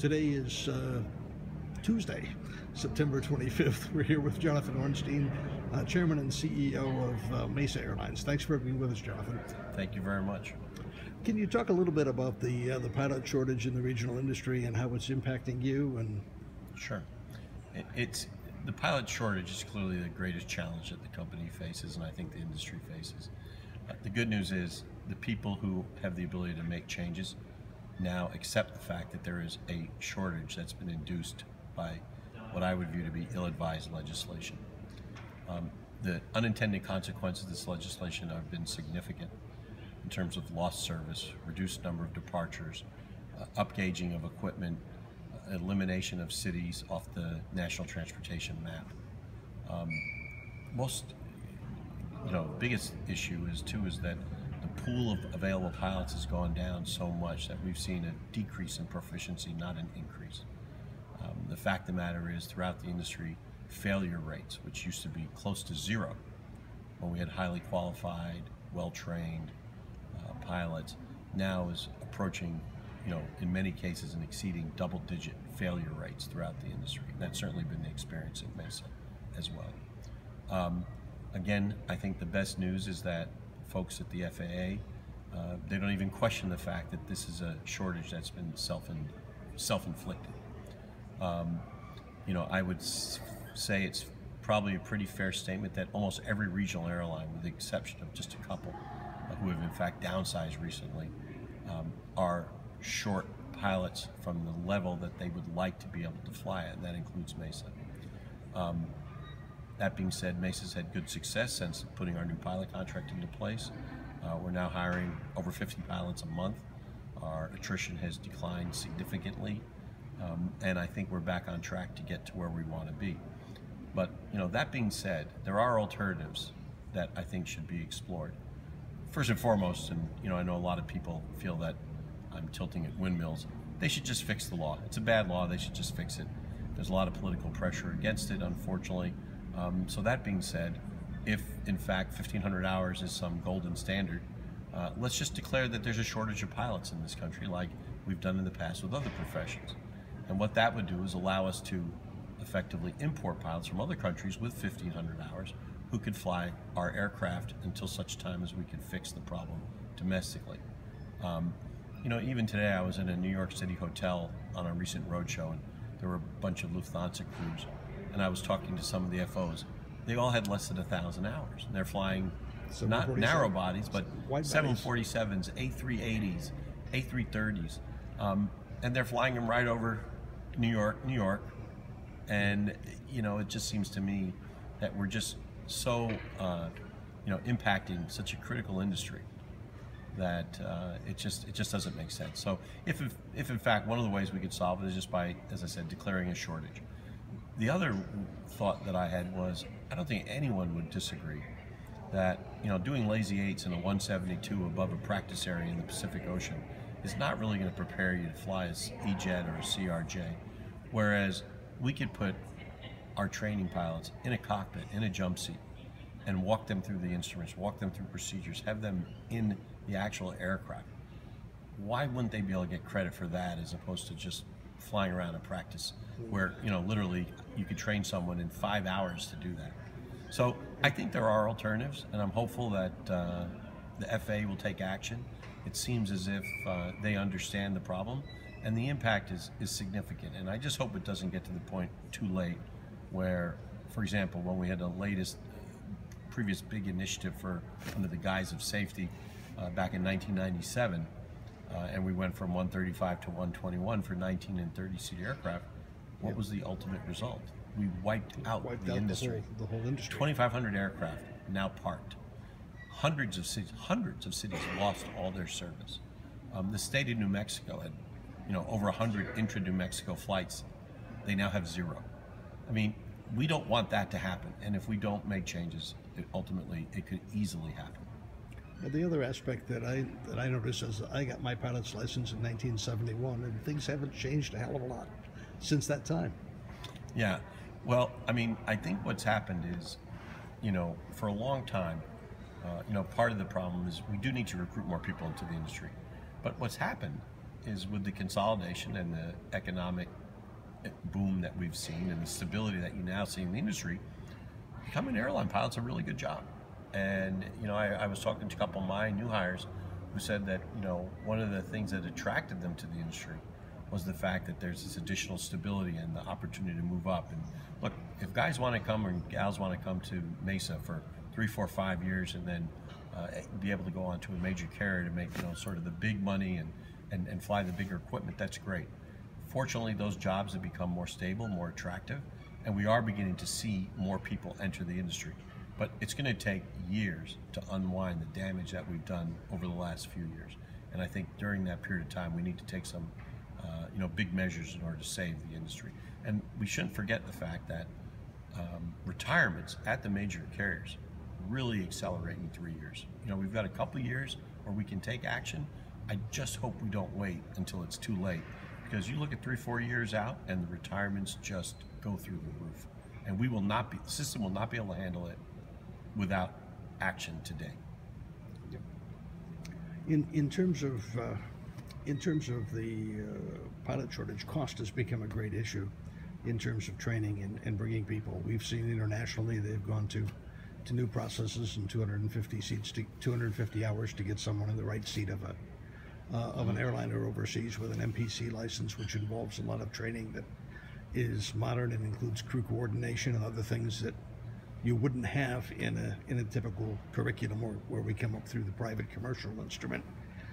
Today is Tuesday, September 25th. We're here with Jonathan Ornstein, Chairman and CEO of Mesa Airlines. Thanks for being with us, Jonathan. Thank you very much. Can you talk a little bit about the pilot shortage in the regional industry and how it's impacting you? And Sure. The pilot shortage is clearly the greatest challenge that the company faces, and I think the industry faces. The good news is the people who have the ability to make changes now accept the fact that there is a shortage that's been induced by what I would view to be ill-advised legislation. The unintended consequences of this legislation have been significant in terms of lost service, reduced number of departures, upgauging of equipment, elimination of cities off the national transportation map. Biggest issue is that the pool of available pilots has gone down so much that we've seen a decrease in proficiency, not an increase. The fact of the matter is, throughout the industry, failure rates, which used to be close to zero when we had highly qualified, well-trained pilots, now is approaching, in many cases, and exceeding double-digit failure rates throughout the industry. And that's certainly been the experience at Mesa as well. Again, I think the best news is that folks at the FAA, they don't even question the fact that this is a shortage that's been self-inflicted. I would say it's probably a pretty fair statement that almost every regional airline, with the exception of just a couple who have in fact downsized recently, are short pilots from the level that they would like to be able to fly at, and that includes Mesa. That being said, Mesa's had good success since putting our new pilot contract into place. We're now hiring over 50 pilots a month. Our attrition has declined significantly, and I think we're back on track to get to where we want to be. But that being said, there are alternatives that I think should be explored. First and foremost, and I know a lot of people feel that I'm tilting at windmills, they should just fix the law. It's a bad law, they should just fix it. There's a lot of political pressure against it, unfortunately. So that being said, if in fact 1,500 hours is some golden standard, let's just declare that there's a shortage of pilots in this country, like we've done in the past with other professions. And what that would do is allow us to effectively import pilots from other countries with 1,500 hours who could fly our aircraft until such time as we could fix the problem domestically. Even today I was in a New York City hotel on a recent roadshow, and there were a bunch of Lufthansa crews, and I was talking to some of the FOs. They all had less than 1,000 hours, and they're flying not narrow bodies, but 747s, A380s, A330s, and they're flying them right over New York, and it just seems to me that we're just so impacting such a critical industry that it just doesn't make sense. So if in fact one of the ways we could solve it is just by, as I said, declaring a shortage. The other thought that I had was, I don't think anyone would disagree that doing lazy eights in a 172 above a practice area in the Pacific Ocean is not really going to prepare you to fly as E-Jet or a CRJ, whereas we could put our training pilots in a cockpit, in a jump seat, and walk them through the instruments, walk them through procedures, have them in the actual aircraft. Why wouldn't they be able to get credit for that as opposed to just flying around in practice, where literally you could train someone in 5 hours to do that? So I think there are alternatives, and I'm hopeful that the FAA will take action. It seems as if they understand the problem, and the impact is significant. And I just hope it doesn't get to the point too late where, for example, when we had the previous big initiative under the guise of safety back in 1997, and we went from 135 to 121 for 19 and 30-seat aircraft. What was the ultimate result? We wiped out the industry. The whole industry. 2,500 aircraft now parked. Hundreds of cities lost all their service. The state of New Mexico had, over 100 intra-New Mexico flights. They now have 0. I mean, we don't want that to happen, and if we don't make changes, ultimately it could easily happen. Well, the other aspect that I noticed is I got my pilot's license in 1971, and things haven't changed a hell of a lot since that time. Yeah, well, I mean, I think what's happened is, for a long time, part of the problem is we do need to recruit more people into the industry. But what's happened is with the consolidation and the economic boom that we've seen and the stability that you now see in the industry, becoming an airline pilot's a really good job. And I was talking to a couple of my new hires who said that one of the things that attracted them to the industry was the fact that there's this additional stability and the opportunity to move up. And look, if guys want to come or gals want to come to Mesa for 3, 4, 5 years and then be able to go on to a major carrier to make sort of the big money and fly the bigger equipment, that's great. Fortunately, those jobs have become more stable, more attractive, and we are beginning to see more people enter the industry. But it's going to take years to unwind the damage that we've done over the last few years. And I think during that period of time, we need to take some big measures in order to save the industry. And we shouldn't forget the fact that retirements at the major carriers really accelerate in 3 years. We've got a couple years where we can take action. I just hope we don't wait until it's too late, because you look at 3, 4 years out and the retirements just go through the roof. And the system will not be able to handle it without action today. In terms of the pilot shortage, cost has become a great issue in terms of training and bringing people. We've seen internationally they've gone to new processes and 250 hours to get someone in the right seat of an airliner overseas with an MPC license, which involves a lot of training that is modern and includes crew coordination and other things that you wouldn't have in a typical curriculum where we come up through the private commercial instrument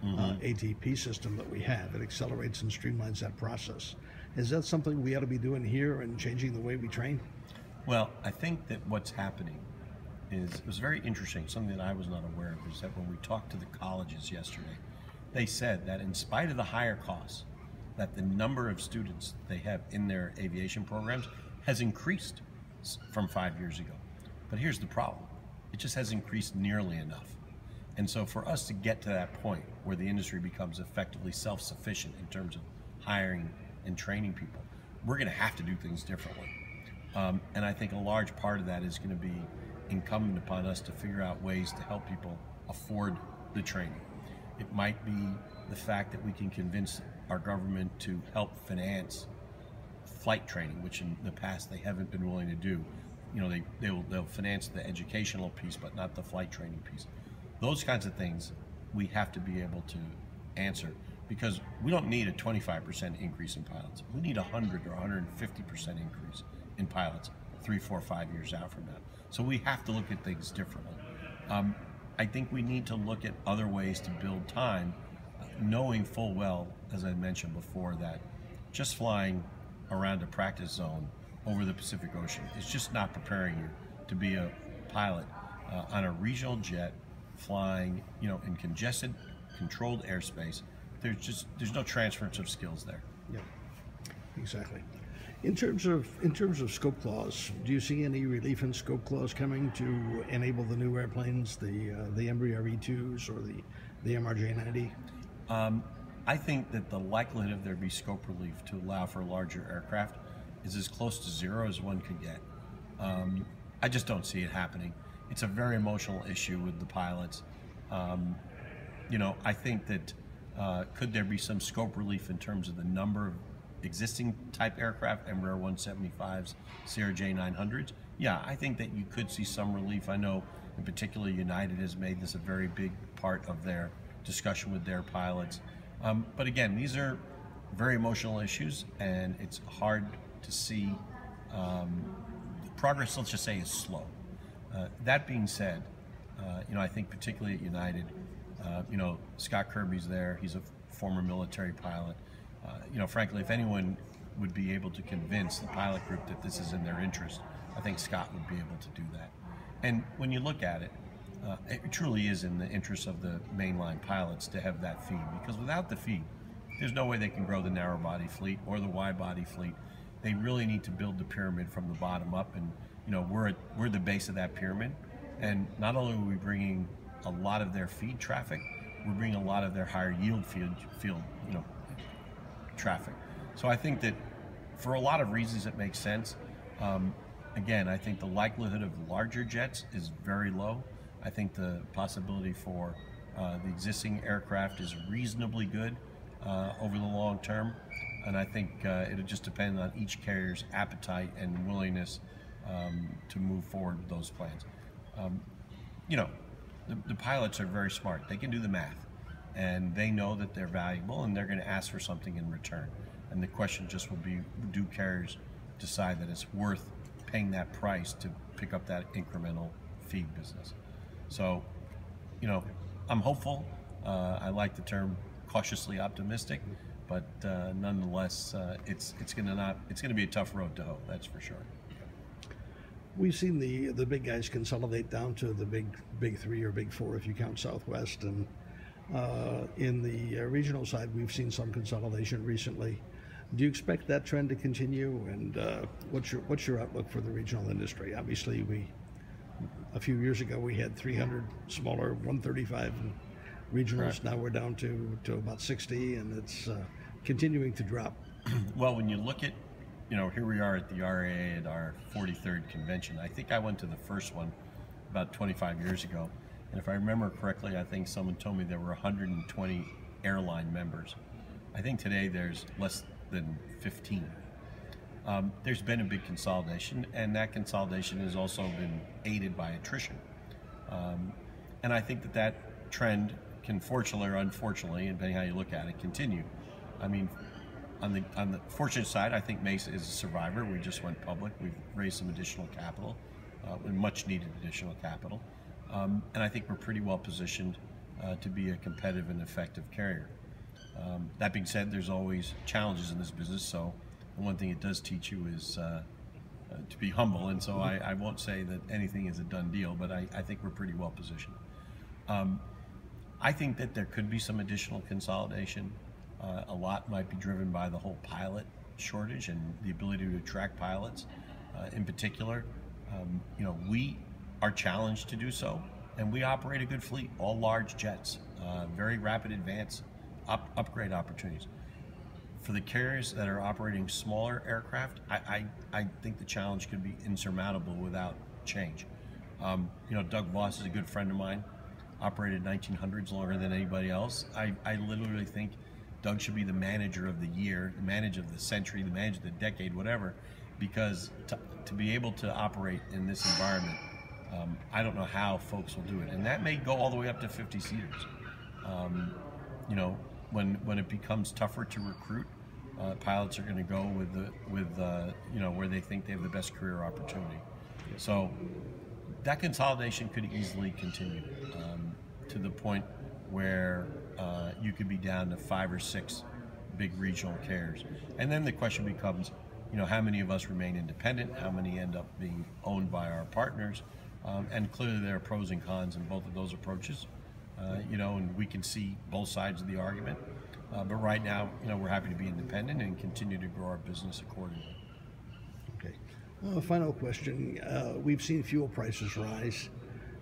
ATP system that we have. It accelerates and streamlines that process. Is that something we ought to be doing here and changing the way we train? Well, I think that what's happening it was very interesting. Something that I was not aware of is that when we talked to the colleges yesterday, they said that in spite of the higher costs, that the number of students they have in their aviation programs has increased from 5 years ago. But here's the problem. It just hasn't increased nearly enough. And so for us to get to that point where the industry becomes effectively self-sufficient in terms of hiring and training people, we're going to have to do things differently. And I think a large part of that is going to be incumbent upon us to figure out ways to help people afford the training. It might be the fact that we can convince our government to help finance flight training, which in the past they haven't been willing to do. They'll finance the educational piece, but not the flight training piece. Those kinds of things we have to be able to answer, because we don't need a 25% increase in pilots. We need 100 or 150% increase in pilots 3, 4, 5 years out from now. So we have to look at things differently. I think we need to look at other ways to build time, knowing full well, as I mentioned before, that just flying around a practice zone over the Pacific Ocean is just not preparing you to be a pilot on a regional jet flying, in congested, controlled airspace. There's no transference of skills there. Yeah, exactly. In terms of scope clause, do you see any relief in scope clause coming to enable the new airplanes, the Embraer E2s or the MRJ-90? I think that the likelihood of there be scope relief to allow for larger aircraft is as close to zero as one could get. I just don't see it happening. It's a very emotional issue with the pilots. I think that could there be some scope relief in terms of the number of existing type aircraft, Embraer 175s, CRJ 900s? Yeah, I think that you could see some relief. I know in particular United has made this a very big part of their discussion with their pilots. But again, these are very emotional issues, and it's hard to see. Progress, let's just say, is slow. That being said, I think particularly at United, Scott Kirby's there. He's a former military pilot. Frankly, if anyone would be able to convince the pilot group that this is in their interest, I think Scott would be able to do that. And when you look at it, it truly is in the interest of the mainline pilots to have that feed, because without the feed, there's no way they can grow the narrow body fleet or the wide body fleet. They really need to build the pyramid from the bottom up, and we're the base of that pyramid. And not only are we bringing a lot of their feed traffic, we're bringing a lot of their higher yield field traffic. So I think that for a lot of reasons it makes sense. Again, I think the likelihood of larger jets is very low. I think the possibility for the existing aircraft is reasonably good. over the long term. And I think it'll just depend on each carrier's appetite and willingness to move forward with those plans. You know, the pilots are very smart. They can do the math, and they know that they're valuable, and they're going to ask for something in return. And the question just will be, do carriers decide that it's worth paying that price to pick up that incremental feed business? So, you know, I'm hopeful. I like the term cautiously optimistic, but nonetheless, it's going to be a tough road to hoe. That's for sure. We've seen the big guys consolidate down to the big three or big four if you count Southwest, and in the regional side, we've seen some consolidation recently. Do you expect that trend to continue? And what's your outlook for the regional industry? Obviously, a few years ago we had 300 smaller 135 regionals. Correct. Now we're down to about 60, and it's continuing to drop. Well, when you look at, you know, here we are at the RAA at our 43rd convention. I think I went to the first one about 25 years ago. And if I remember correctly, I think someone told me there were 120 airline members. I think today there's less than 15. There's been a big consolidation, and that consolidation has also been aided by attrition. And I think that trend can, fortunately or unfortunately, depending how you look at it, continue. I mean, on the fortunate side, I think Mesa is a survivor. We just went public. We've raised some additional capital, much needed additional capital. And I think we're pretty well positioned to be a competitive and effective carrier. That being said, there's always challenges in this business, so one thing it does teach you is to be humble, and so I won't say that anything is a done deal, but I think we're pretty well positioned. I think that there could be some additional consolidation. A lot might be driven by the whole pilot shortage and the ability to attract pilots. In particular, you know, we are challenged to do so, and we operate a good fleet, all large jets, very rapid advance upgrade opportunities. For the carriers that are operating smaller aircraft, I think the challenge could be insurmountable without change. You know, Doug Voss is a good friend of mine, operated 1900s longer than anybody else. I literally think Doug should be the manager of the year, the manager of the century, the manager of the decade, whatever, because to be able to operate in this environment, I don't know how folks will do it. And that may go all the way up to 50 seaters. You know, when it becomes tougher to recruit, pilots are going to go with you know, where they think they have the best career opportunity. So that consolidation could easily continue to the point where you could be down to 5 or 6 big regional carriers. And then the question becomes, you know, how many of us remain independent? How many end up being owned by our partners? And clearly there are pros and cons in both of those approaches. You know, and we can see both sides of the argument. But right now, you know, we're happy to be independent and continue to grow our business accordingly. Okay. Final question. We've seen fuel prices rise,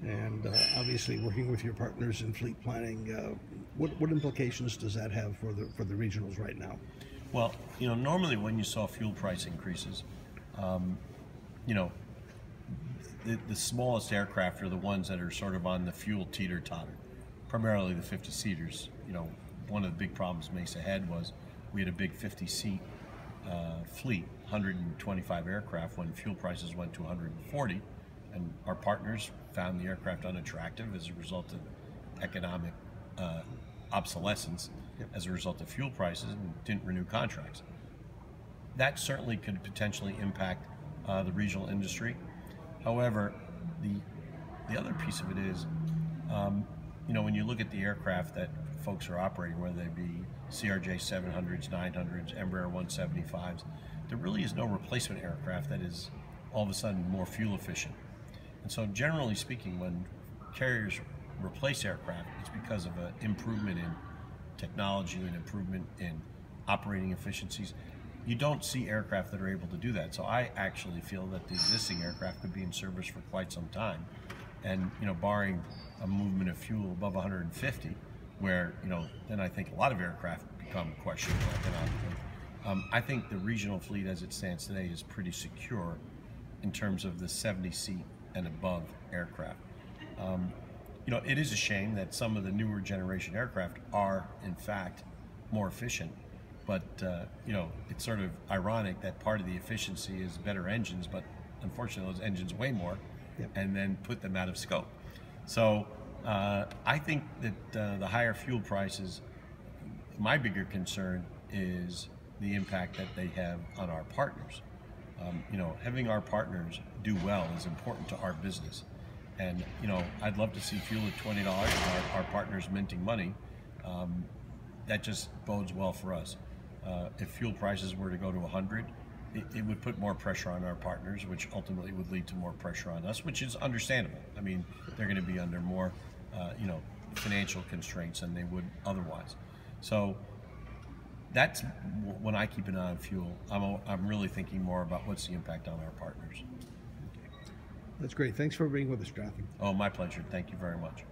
and obviously working with your partners in fleet planning, what implications does that have for the regionals right now? Well, you know, normally when you saw fuel price increases, you know, the smallest aircraft are the ones that are sort of on the fuel teeter-totter, primarily the 50-seaters. You know, one of the big problems Mesa had was we had a big 50-seat fleet, 125 aircraft, when fuel prices went to 140, and our partners found the aircraft unattractive as a result of economic obsolescence, as a result of fuel prices, and didn't renew contracts. That certainly could potentially impact the regional industry. However, the other piece of it is, you know, when you look at the aircraft that folks are operating, whether they be CRJ 700s, 900s, Embraer 175s, there really is no replacement aircraft that is all of a sudden more fuel efficient. And so generally speaking, when carriers replace aircraft, it's because of an improvement in technology and improvement in operating efficiencies. You don't see aircraft that are able to do that. So I actually feel that the existing aircraft could be in service for quite some time. And, you know, barring a movement of fuel above 150, where, you know, then I think a lot of aircraft become questionable economically. I think the regional fleet as it stands today is pretty secure in terms of the 70-seat and above aircraft. You know, it is a shame that some of the newer generation aircraft are, in fact, more efficient. But you know, it's sort of ironic that part of the efficiency is better engines, but unfortunately those engines weigh more, Yep. and then put them out of scope. So I think that the higher fuel prices, my bigger concern is the impact that they have on our partners. You know, having our partners do well is important to our business. And, you know, I'd love to see fuel at $20 and our partners minting money. That just bodes well for us. If fuel prices were to go to 100, it would put more pressure on our partners, which ultimately would lead to more pressure on us, which is understandable. I mean, they're going to be under more, you know, financial constraints than they would otherwise. So that's when I keep an eye on fuel. I'm really thinking more about what's the impact on our partners. That's great. Thanks for being with us, Jonathan. Oh, my pleasure. Thank you very much.